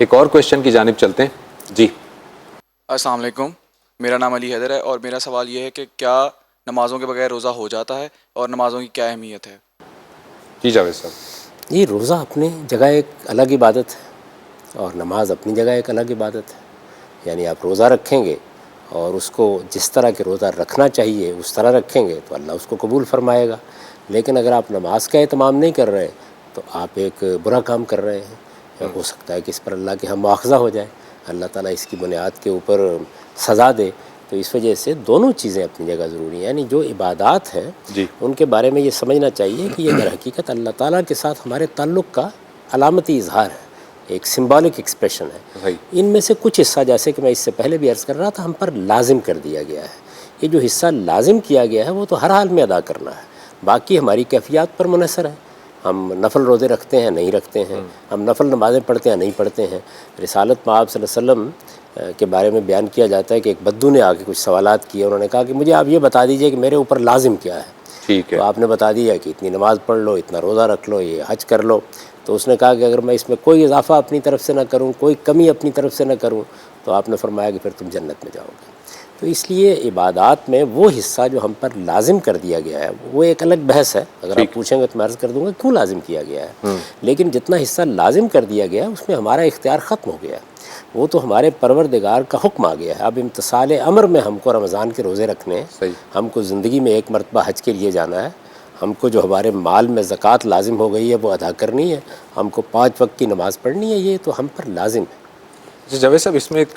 ایک اور کویشچن کی جانب چلتے ہیں جی. السلام علیکم، میرا نام علی حیدر ہے اور میرا سوال یہ ہے کہ کیا نمازوں کے بغیر روزہ ہو جاتا ہے اور نمازوں کی کیا اہمیت ہے؟ جی جاوید صاحب. یہ روزہ اپنی جگہ ایک الگ عبادت ہے اور نماز اپنی جگہ ایک الگ عبادت ہے. یعنی آپ روزہ رکھیں گے اور اس کو جس طرح کے روزہ رکھنا چاہیے اس طرح رکھیں گے تو اللہ اس کو قبول فرمائے گا. لیکن اگر آپ نماز کا اہتمام نہیں کر رہے تو آپ ایک برا کام کر رہے ہیں. ہو سکتا ہے کہ اس پر اللہ کے ہم مواخذہ ہو جائے، اللہ تعالیٰ اس کی بنیاد کے اوپر سزا دے. تو اس وجہ سے دونوں چیزیں اپنی جگہ ضروری ہیں. یعنی جو عبادات ہیں جی ان کے بارے میں یہ سمجھنا چاہیے کہ یہ در حقیقت اللہ تعالیٰ کے ساتھ ہمارے تعلق کا علامتی اظہار ہے، ایک سمبولک ایکسپریشن ہے. صحیح. ان میں سے کچھ حصہ جیسے کہ میں اس سے پہلے بھی عرض کر رہا تھا ہم پر لازم کر دیا گیا ہے. یہ جو حصہ لازم کیا گیا ہے وہ تو ہر حال میں ادا کرنا ہے، باقی ہماری کیفیات پر منحصر ہے. ہم نفل روزے رکھتے ہیں نہیں رکھتے ہیں، ہم نفل نمازیں پڑھتے ہیں نہیں پڑھتے ہیں. رسالت میں آپ صلی اللہ علیہ وسلم کے بارے میں بیان کیا جاتا ہے کہ ایک بدو نے آ کے کچھ سوالات کیے. انہوں نے کہا کہ مجھے آپ یہ بتا دیجئے کہ میرے اوپر لازم کیا ہے. ٹھیک ہے. تو آپ نے بتا دیا کہ اتنی نماز پڑھ لو، اتنا روزہ رکھ لو، یہ حج کر لو. تو اس نے کہا کہ اگر میں اس میں کوئی اضافہ اپنی طرف سے نہ کروں، کوئی کمی اپنی طرف سے نہ کروں تو آپ نے فرمایا کہ پھر تم جنت میں جاؤ گے. تو اس لیے عبادات میں وہ حصہ جو ہم پر لازم کر دیا گیا ہے وہ ایک الگ بحث ہے. اگر آپ پوچھیں گے تو میں عرض کر دوں گا کیوں لازم کیا گیا ہے. لیکن جتنا حصہ لازم کر دیا گیا ہے اس میں ہمارا اختیار ختم ہو گیا ہے. وہ تو ہمارے پروردگار کا حکم آ گیا ہے. اب امتثال امر میں ہم کو رمضان کے روزے رکھنے ہیں، صحیح. ہم کو زندگی میں ایک مرتبہ حج کے لیے جانا ہے، ہم کو جو ہمارے مال میں زکوٰۃ لازم ہو گئی ہے وہ ادا کرنی ہے، ہم کو 5 وقت کی نماز پڑھنی ہے. یہ تو ہم پر لازم ہے. جاوید صاحب اس میں ایک